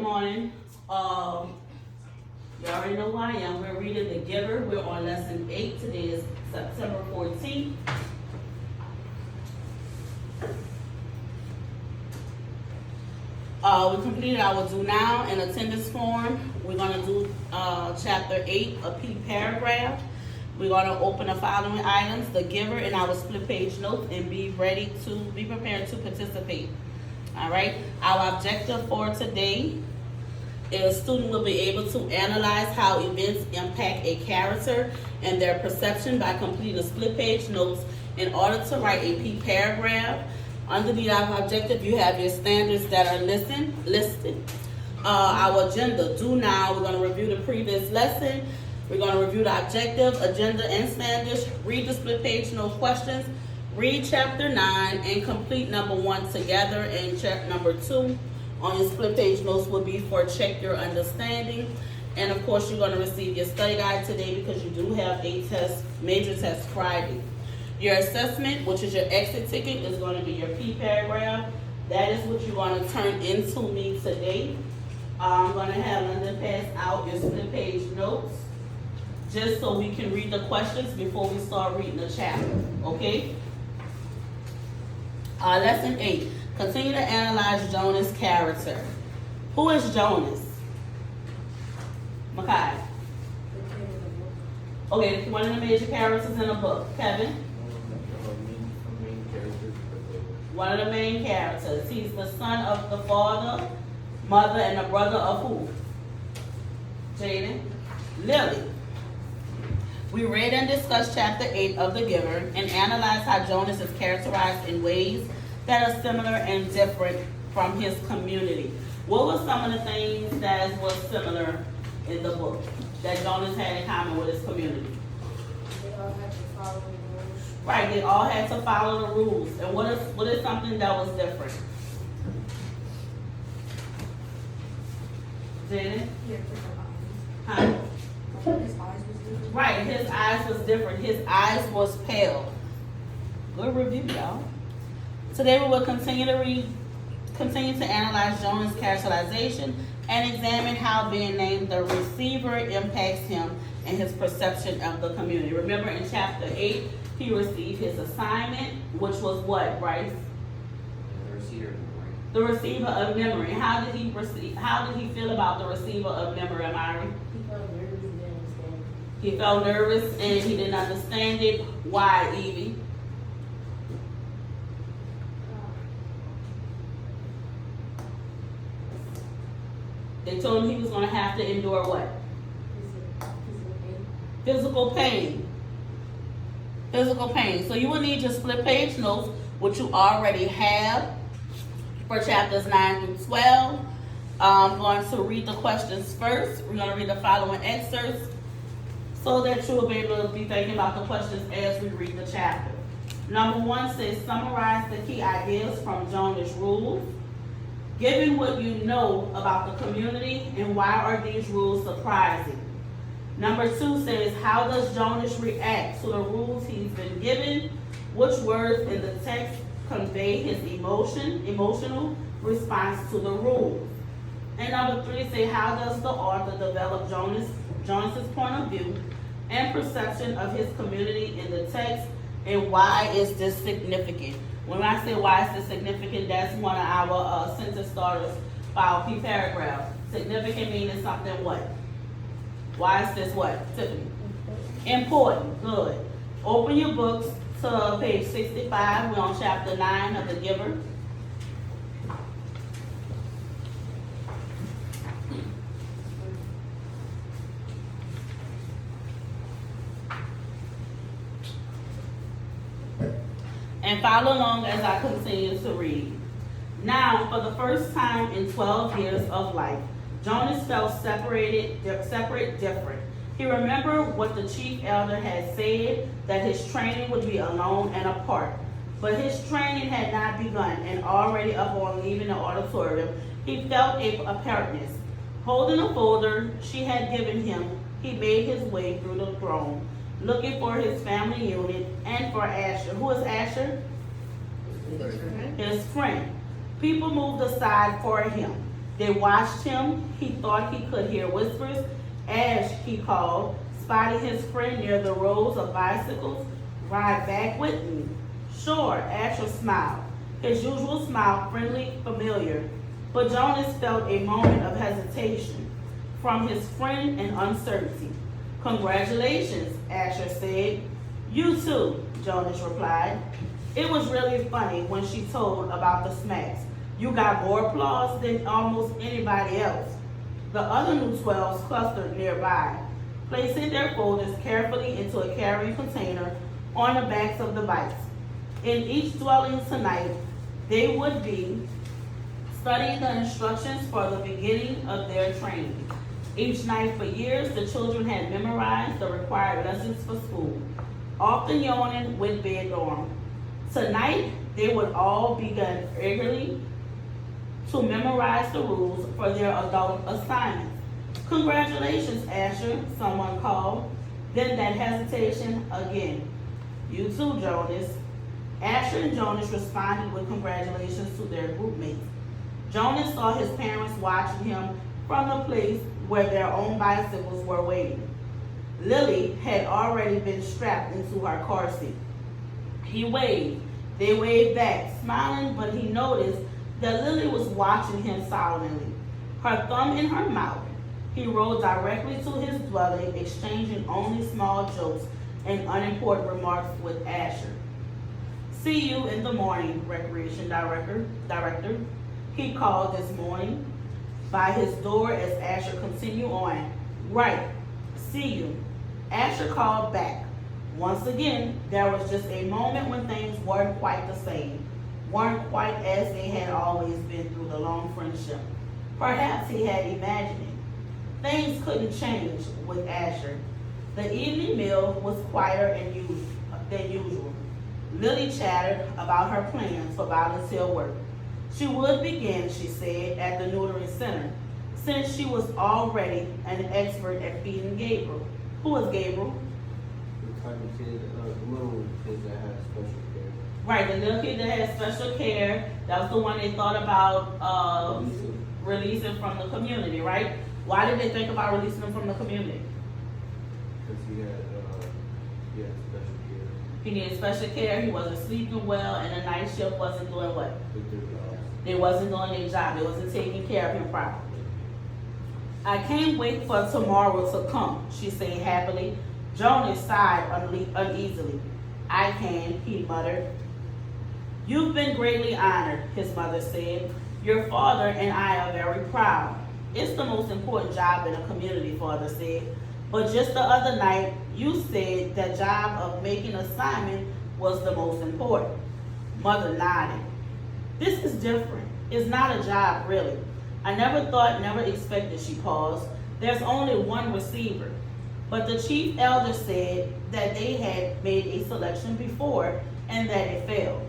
Morning. You already know who I am. We're reading The Giver. We're on lesson 8. Today is September 14th. We completed our do now and attendance form. We're going to do chapter 8, a P paragraph. We're going to open the following items, The Giver and our split page notes, and be prepared to participate. All right. Our objective for today is student will be able to analyze how events impact a character and their perception by completing split page notes in order to write a P paragraph. Underneath our objective, you have your standards that are listed. Our agenda, do now, we're going to review the previous lesson. We're going to review the objective, agenda, and standards, read the split page note questions, read chapter 9, and complete number 1 together, and chapter number 2 on your split page notes will be for check your understanding. And of course, you're going to receive your study guide today because you do have a test, major test Friday. Your assessment, which is your exit ticket, is going to be your P paragraph. That is what you're going to turn into me today. I'm going to have Linda pass out your split page notes just so we can read the questions before we start reading the chapter, okay? Lesson 8, continue to analyze Jonas' character. Who is Jonas? Makai. Okay, one of the major characters in the book. Kevin? One of the main characters. He's the son of the father, mother, and the brother of who? Jaden? Lily. We read and discussed chapter 8 of The Giver and analyzed how Jonas is characterized in ways that are similar and different from his community. What were some of the things that was similar in the book that Jonas had in common with his community? They all had to follow the rules. Right, they all had to follow the rules. And what is something that was different? Janet? He had different Huh? eyes. His eyes was different. Right, his eyes was different. His eyes was pale. Good review, y'all. Today we will continue to analyze Jonas' characterization and examine how being named the receiver impacts him and his perception of the community. Remember in chapter 8, he received his assignment, which was what, Bryce? The receiver of memory. How did he feel about the receiver of memory, Amari? He felt nervous and didn't understand it. He felt nervous and he didn't understand it. Why, Evie? They told him he was going to have to endure what? Physical pain. Physical pain. So you will need your split page notes, which you already have for chapters 9 through 12. I'm going to read the questions first. We're going to read the following excerpts so that you will be able to be thinking about the questions as we read the chapter. Number 1 says, summarize the key ideas from Jonas' rules. Given what you know about the community and why are these rules surprising? Number 2 says, how does Jonas react to the rules he's been given? Which words in the text convey his emotional response to the rules? And number 3 says, how does the author develop Jonas's point of view and perception of his community in the text, and why is this significant? When I say why is this significant, that's one of our sentence starters for our P paragraph. Significant meaning something what? Why is this what, Tiffany? Important. Good. Open your books to page 65. We're on chapter 9 of The Giver. And follow along as I continue to read. Now, for the first time in 12 years of life, Jonas felt separate, different. He remembered what the chief elder had said, that his training would be alone and apart. But his training had not begun, and already upon leaving the auditorium, he felt a apartness. Holding a folder she had given him, he made his way through the throng, looking for his family unit and for Asher. Who is Asher? His friend. People moved aside for him. They watched him. He thought he could hear whispers as he called, spotting his friend near the rows of bicycles. Ride back with me. Sure, Asher smiled, his usual smile, friendly, familiar. But Jonas felt a moment of hesitation from his friend and uncertainty. Congratulations, Asher said. You too, Jonas replied. It was really funny when she told about the smacks. You got more applause than almost anybody else. The other new 12s clustered nearby, placing their folders carefully into a carrying container on the backs of the bikes. In each dwelling tonight, they would be studying the instructions for the beginning of their training. Each night for years, the children had memorized the required lessons for school, often yawning with bedtime. Tonight, they would all begin eagerly to memorize the rules for their adult assignments. Congratulations, Asher, someone called. Then that hesitation again. You too, Jonas. Asher and Jonas responded with congratulations to their group mates. Jonas saw his parents watching him from the place where their own bicycles were waiting. Lily had already been strapped into her car seat. He waved. They waved back, smiling, but he noticed that Lily was watching him solemnly, her thumb in her mouth. He rode directly to his dwelling, exchanging only small jokes and unimportant remarks with Asher. See you in the morning, Recreation Director, he called this morning by his door as Asher continued on. Right, see you. Asher called back. Once again, there was just a moment when things weren't quite the same, weren't quite as they had always been through the long friendship. Perhaps he had imagined it. Things couldn't change with Asher. The evening meal was quieter than usual. Lily chattered about her plans for volunteer work. She would begin, she said, at the neutering center, since she was already an expert at feeding Gabriel. Who was Gabriel? The type of kid, the little kids that have special care. Right, the little kid that had special care. That was the one they thought about releasing from the community, right? Why did they think about releasing him from the community? Because he had special care. He needed special care, he wasn't sleeping well, and the night shift wasn't doing what? They wasn't doing their job, they wasn't taking care of him properly. I can't wait for tomorrow to come, she said happily. Jonas sighed uneasily. I can, he muttered. You've been greatly honored, his mother said. Your father and I are very proud. It's the most important job in a community, father said. But just the other night, you said the job of making assignment was the most important. Mother nodded. This is different. It's not a job, really. I never thought, never expected, she paused. There's only one receiver. But the chief elder said that they had made a selection before and that it failed.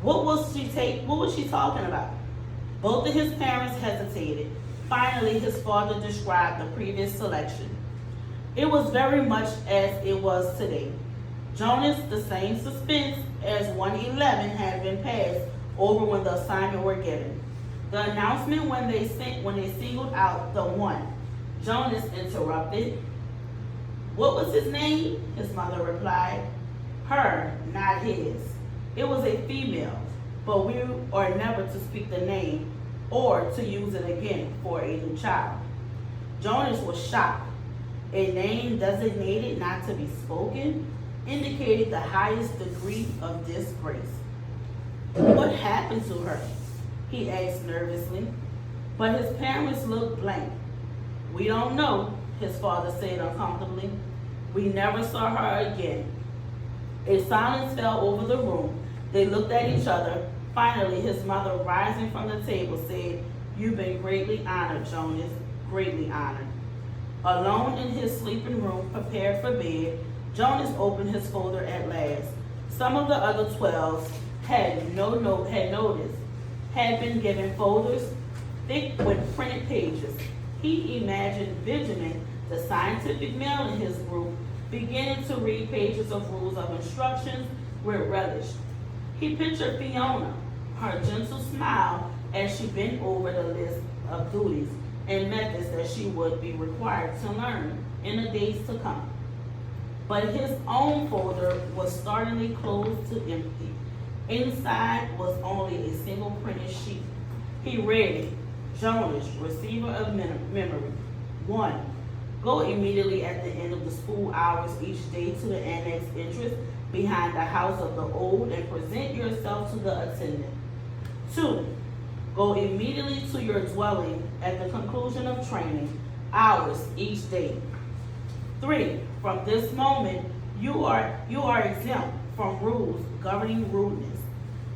What was she talking about? Both of his parents hesitated. Finally, his father described the previous selection. It was very much as it was today. Jonas, the same suspense as 111 had been passed over when the assignment were given. The announcement when they singled out the one. Jonas interrupted. What was his name? His mother replied. Her, not his. It was a female, but we are never to speak the name or to use it again for a new child. Jonas was shocked. A name designated not to be spoken indicated the highest degree of disgrace. What happened to her? He asked nervously, but his parents looked blank. We don't know, his father said uncomfortably. We never saw her again. A silence fell over the room. They looked at each other. Finally, his mother, rising from the table, said, You've been greatly honored, Jonas, greatly honored. Alone in his sleeping room, prepared for bed, Jonas opened his folder at last. Some of the other 12s had noticed, had been given folders thick with printed pages. He imagined vigilant, the scientific male in his group, beginning to read pages of rules of instructions with relish. He pictured Fiona, her gentle smile as she bent over the list of duties and methods that she would be required to learn in the days to come. But his own folder was startlingly close to empty. Inside was only a single printed sheet. He read it. Jonas, receiver of memory. 1. Go immediately at the end of the school hours each day to the annex entrance behind the house of the old and present yourself to the attendant. 2. Go immediately to your dwelling at the conclusion of training hours each day. 3. From this moment, you are exempt from rules governing rudeness.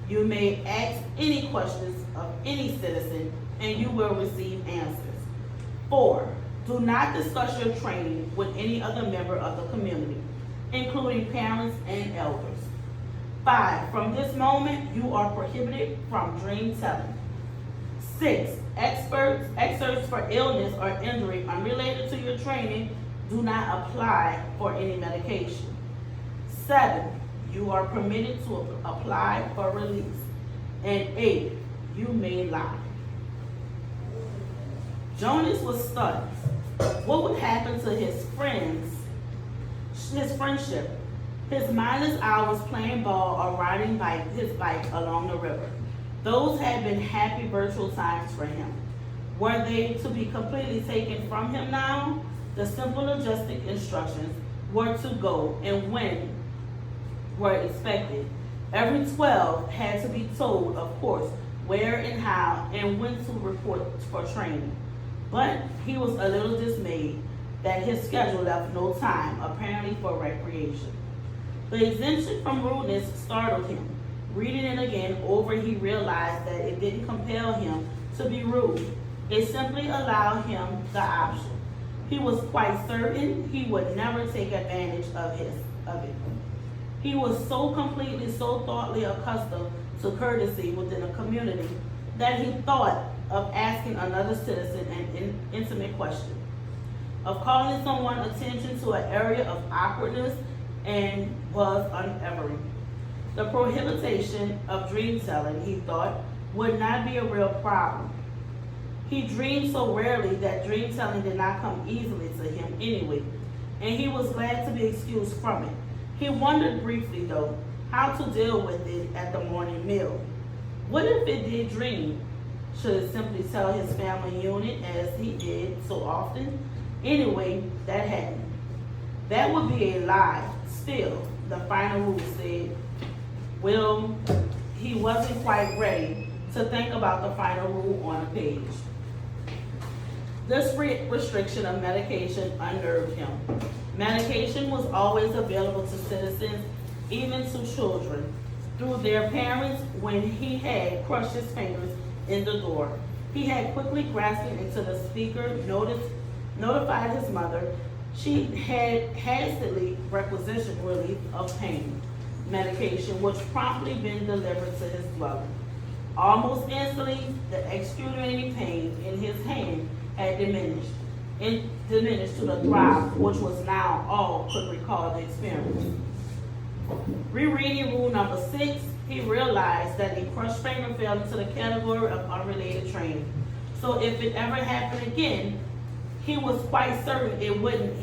You may ask any questions of any citizen and you will receive answers. 4. Do not discuss your training with any other member of the community, including parents and elders. 5. From this moment, you are prohibited from dream telling. 6. Excerpts for illness or injury unrelated to your training do not apply for any medication. 7. You are permitted to apply for release. And 8. You may lie. Jonas was stunned. What would happen to his friendship, his mindless hours playing ball or riding his bike along the river? Those had been happy virtual times for him. Were they to be completely taken from him now? The simple logistic instructions were to go and when were expected. Every 12 had to be told, of course, where and how and when to report for training. But he was a little dismayed that his schedule left no time, apparently, for recreation. The exemption from rudeness startled him. Reading it again over, he realized that it didn't compel him to be rude. It simply allowed him the option. He was quite certain he would never take advantage of it. He was so thoughtfully accustomed to courtesy within a community that he thought of asking another citizen an intimate question, of calling someone's attention to an area of awkwardness, and was unwavering. The prohibition of dream telling, he thought, would not be a real problem. He dreamed so rarely that dream telling did not come easily to him anyway, and he was glad to be excused from it. He wondered briefly, though, how to deal with it at the morning meal. What if it did dream? Should it simply tell his family unit as he did so often? Anyway, that happened. That would be a lie. Still, the final rule said, well, he wasn't quite ready to think about the final rule on a page. This restriction of medication unnerved him. Medication was always available to citizens, even to children, through their parents when he had crushed his fingers in the door. He had quickly grasped into the speaker, notified his mother. She had hastily requisitioned relief of pain medication, which promptly been delivered to his dwelling. Almost instantly, the excruciating pain in his hand had diminished to the throb, which was now all could recall the experience. Rereading rule number 6, he realized that a crushed finger fell into the category of unrelated training. So if it ever happened again, he was quite certain it wouldn't.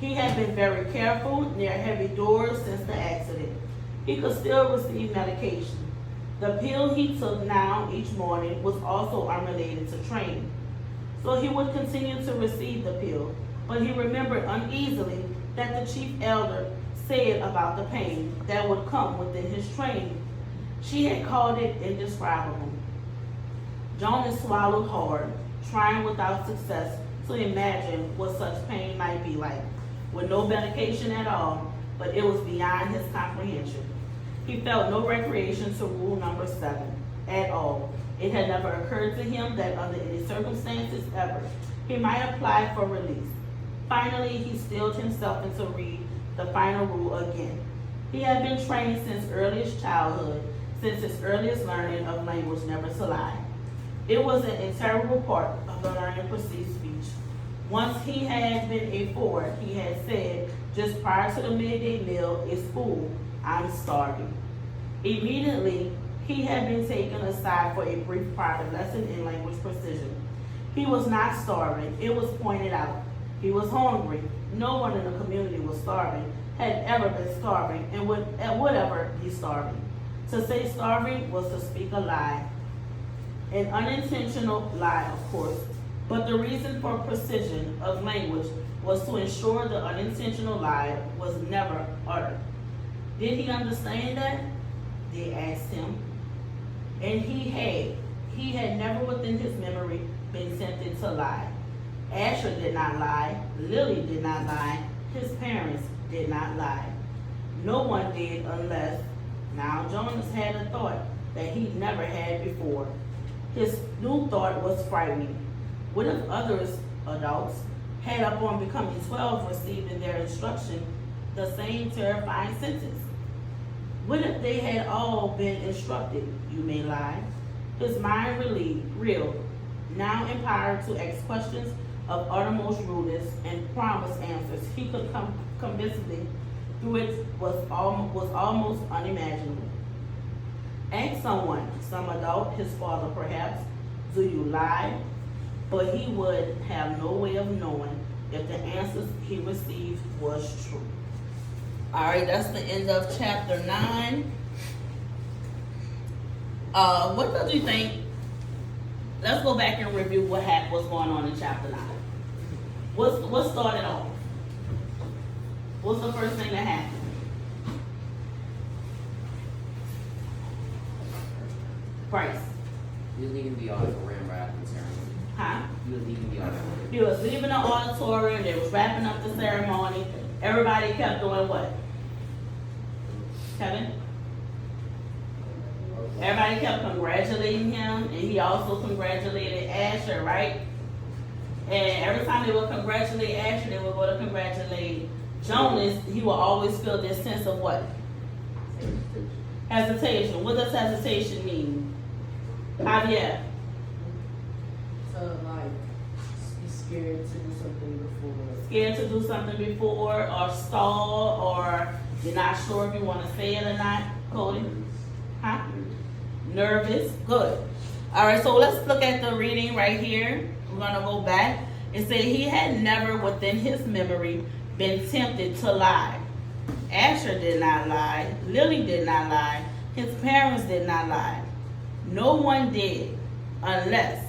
He had been very careful near heavy doors since the accident. He could still receive medication. The pill he took now each morning was also unrelated to training. So he would continue to receive the pill, but he remembered uneasily that the chief elder said about the pain that would come within his training. She had called it indescribable. Jonas swallowed hard, trying without success to imagine what such pain might be like, with no medication at all, but it was beyond his comprehension. He felt no recreation to rule number 7 at all. It had never occurred to him that under any circumstances ever, he might apply for release. Finally, he steeled himself into read the final rule again. He had been trained since earliest childhood, since his earliest learning of language, never to lie. It was an integral part of the learning perceived speech. Once he had been a 4, he had said, just prior to the midday meal, "It's school, I'm starving." Immediately, he had been taken aside for a brief private lesson in language precision. He was not starving, it was pointed out. He was hungry. No one in the community was starving, had ever been starving, and would ever be starving. To say starving was to speak a lie. An unintentional lie, of course, but the reason for precision of language was to ensure the unintentional lie was never uttered. Did he understand that? They asked him. And he had never within his memory been tempted to lie. Asher did not lie, Lily did not lie, his parents did not lie. No one did unless, now Jonas had a thought that he never had before. His new thought was frightening. What if others, adults, had upon becoming 12 received in their instruction the same terrifying sentence? What if they had all been instructed, you may lie? His mind reeled, now empowered to ask questions of uttermost rudeness and promise answers he could convincingly through it was almost unimaginable. Ask someone, some adult, his father perhaps, do you lie? But he would have no way of knowing if the answers he received was true. All right, that's the end of chapter 9. What do you think? Let's go back and review what's going on in chapter 9. What started off? What's the first thing that happened? Price. He was leaving the auditorium right after the ceremony. Huh? He was leaving the auditorium. He was leaving the auditorium, they was wrapping up the ceremony. Everybody kept doing what? Kevin? Everybody kept congratulating him, and he also congratulated Asher, right? And every time they would congratulate Asher, they would go to congratulate Jonas. He will always feel this sense of what? Hesitation. What does hesitation mean? Javier? So like, be scared to do something before. Scared to do something before, or stall, or you're not sure if you want to say it or not, Cody? Huh? Nervous. Good. All right, so let's look at the reading right here. We're going to go back. It said he had never within his memory been tempted to lie. Asher did not lie. Lily did not lie. His parents did not lie. No one did, unless.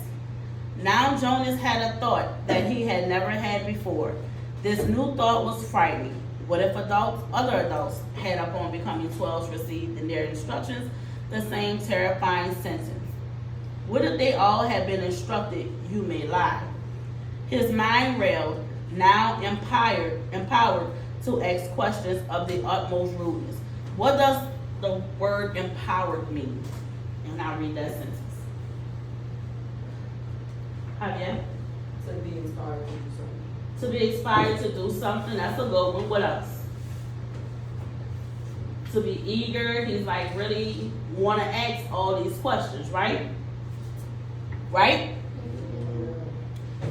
Now Jonas had a thought that he had never had before. This new thought was frightening. What if other adults had upon becoming 12 received in their instructions the same terrifying sentence? What if they all had been instructed, you may lie? His mind railed, now empowered to ask questions of the utmost rudeness. What does the word empowered mean? And I'll read that sentence. Javier? To be inspired to do something. To be inspired to do something, that's a good one. What else? To be eager, he's like really want to ask all these questions, right? Right?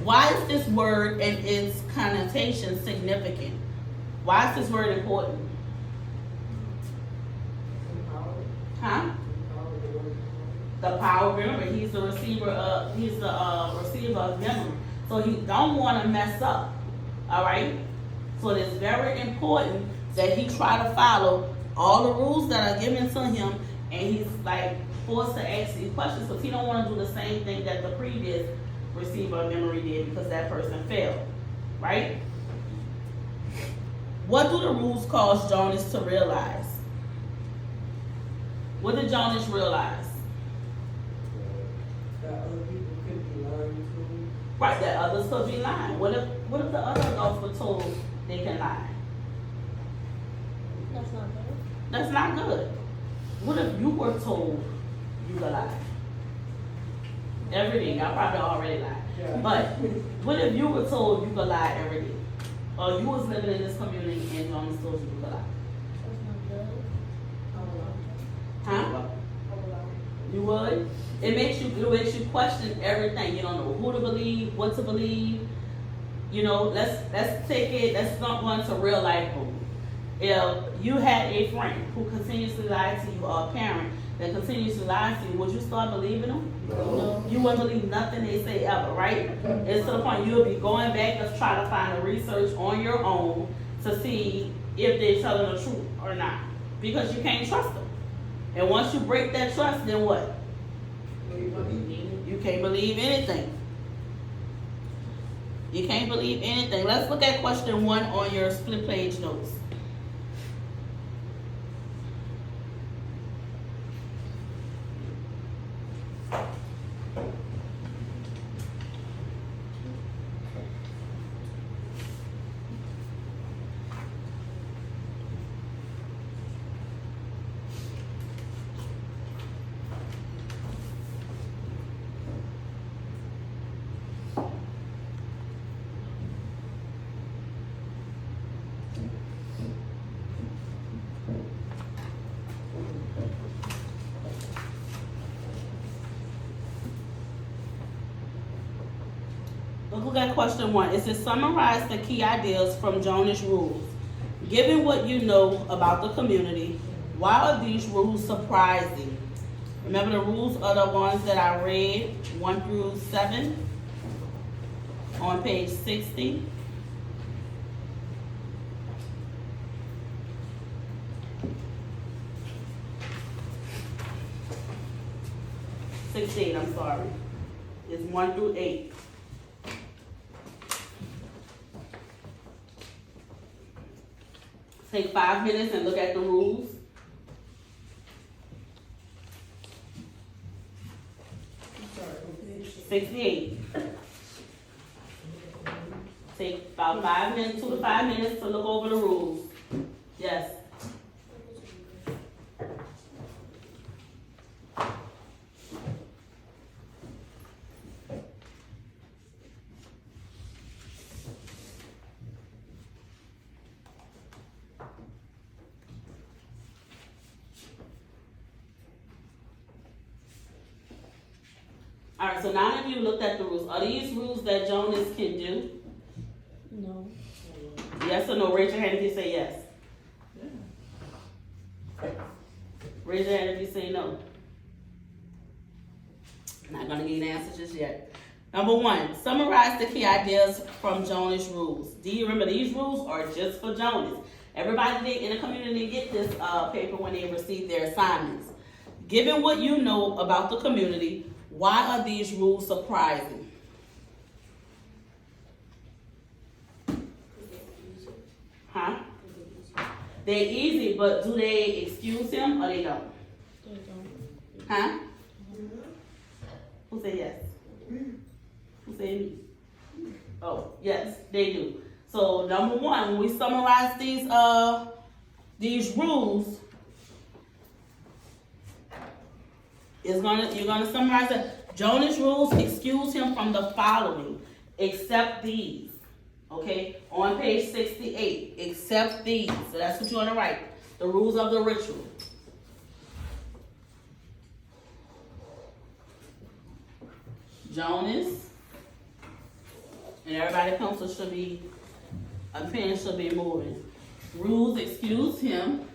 Why is this word and its connotation significant? Why is this word important? Empowered. Huh? Empowered the word. The power, remember, he's the receiver of memory. So he don't want to mess up. All right? So it is very important that he try to follow all the rules that are given to him, and he's like forced to ask these questions because he don't want to do the same thing that the previous receiver of memory did because that person failed. Right? What do the rules cause Jonas to realize? What did Jonas realize? That other people could be lying too. Right, that others could be lying. What if the other adults were told they can lie? That's not good. That's not good. What if you were told you could lie? Every day, I probably already lied. Yeah. But what if you were told you could lie every day? Or you was living in this community and Jonas told you could lie? That's not good. Huh? You would? It makes you question everything. You don't know who to believe, what to believe. You know, let's go into real life. If you had a friend who continuously lied to you, or a parent, that continuously lies to you, would you start believing them? No. You wouldn't believe nothing they say ever, right? It's to the point you'll be going back to try to find a research on your own to see if they're telling the truth or not. Because you can't trust them. And once you break that trust, then what? You can't believe anything. You can't believe anything. Let's look at question 1 on your split page notes. Look at question 1. It says summarize the key ideas from Jonas rules. Given what you know about the community, why are these rules surprising? Remember the rules are the ones that I read, 1 through 7, on page 60. I'm sorry. It's 1 through 8. Take 5 minutes and look at the rules. Sorry, what page? 68. Take about 5 minutes, 2 to 5 minutes to look over the rules. Yes. Alright, so now that you looked at the rules, are these rules that Jonas can do? No. Yes or no? Raise your hand if you say yes. Raise your hand if you say no. Not gonna give you the answer just yet. Number 1, summarize the key ideas from Jonas rules. Do you remember these rules are just for Jonas? Everybody in the community get this paper when they receive their assignments. Given what you know about the community, why are these rules surprising? Huh? They're easy, but do they excuse him or they don't? Huh? Who said yes? Who said me? Oh, yes, they do. So number 1, when we summarize these rules, you're gonna summarize it. Jonas rules excuse him from the following, except these. Okay, on page 68, except these. So that's what you want to write. The rules of the ritual. Jonas, and everybody pencil should be, a pen should be moving. Rules excuse him.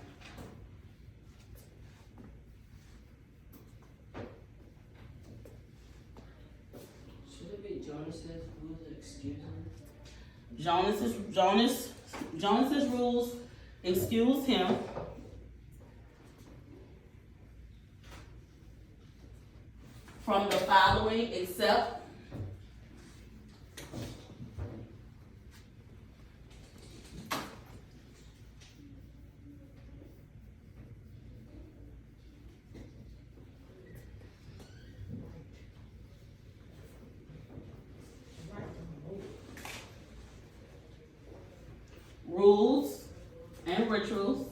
Should it be Jonas's rules excuse him? Jonas's rules excuse him. From the following, except rules and rituals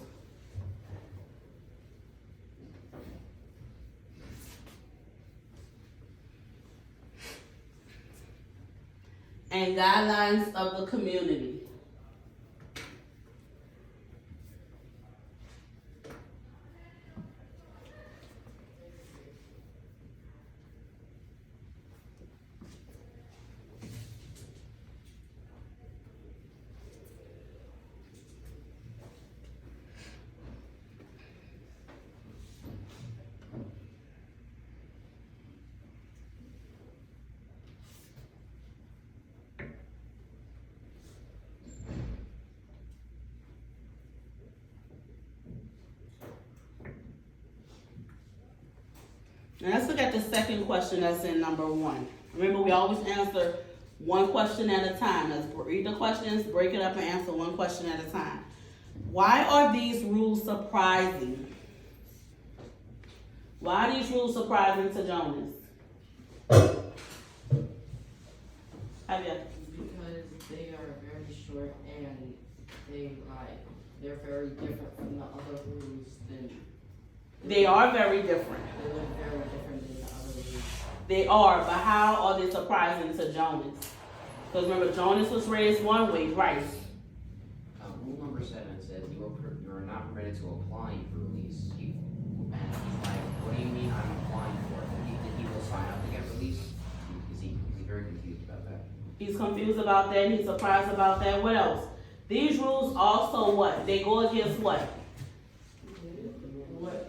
and guidelines of the community. And let's look at the second question that's in number 1. Remember, we always answer one question at a time. Let's read the questions, break it up, and answer one question at a time. Why are these rules surprising? Why are these rules surprising to Jonas? Javier? Because they are very short and they're very different from the other rules than They are very different. they look very different than the other rules. They are, but how are they surprising to Jonas? Because remember, Jonas was raised one way, right? Rule number 7 says you are not permitted to apply for release. And he's like, what do you mean I'm applying for it? Did he will sign up to get released? He's very confused about that. He's confused about that, he's surprised about that. What else? These rules also what? They go against what?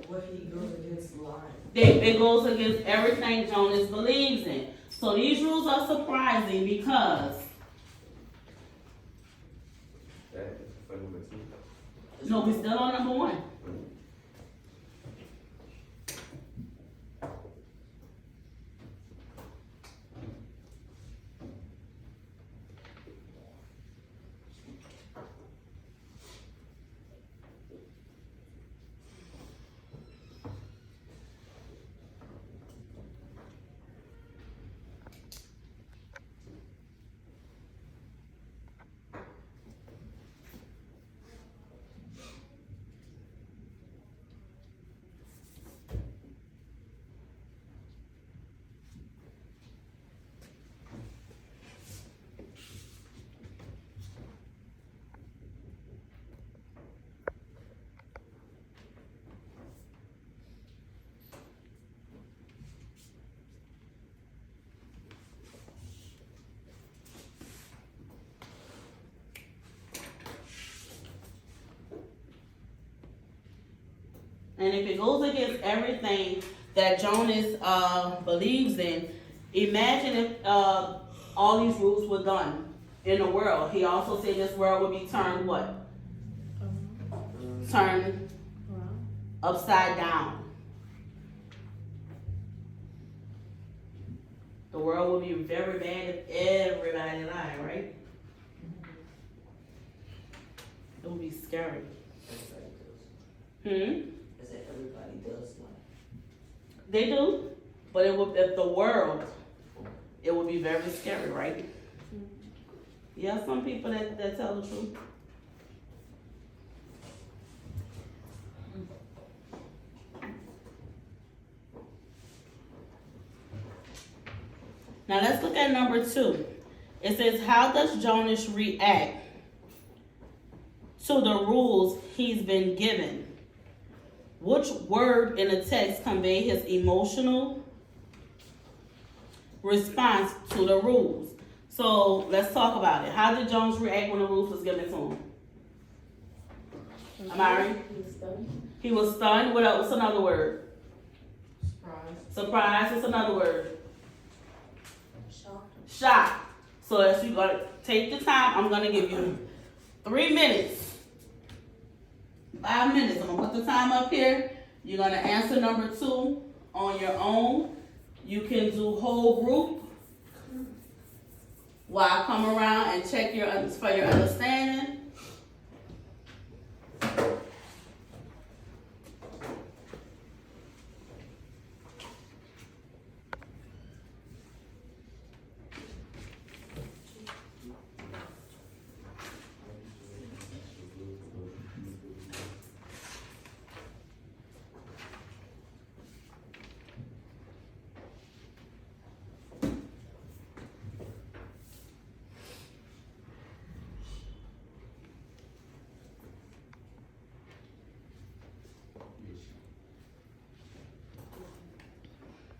What he goes against lying. It goes against everything Jonas believes in. So these rules are surprising because, That is for number 2. no, we're still on number 1. And if it goes against everything that Jonas believes in, imagine if all these rules were done in the world. He also said this world would be turned what? Turned upside down. The world would be very bad if everybody lied, right? It would be scary. I said everybody does lie. They do, but it would, if the world, it would be very scary, right? Yeah, some people that tell the truth. Now let's look at number 2. It says, how does Jonas react to the rules he's been given? Which word in the text convey his emotional response to the rules? So let's talk about it. How did Jonas react when the rules was given to him? Amari? He was stunned. He was stunned. What else? What's another word? Surprise. Surprise. What's another word? Shocked. Shocked. So as you gotta take the time, I'm gonna give you 3 minutes. 5 minutes. I'm gonna put the time up here. You're gonna answer number 2 on your own. You can do whole group while I come around and check for your understanding.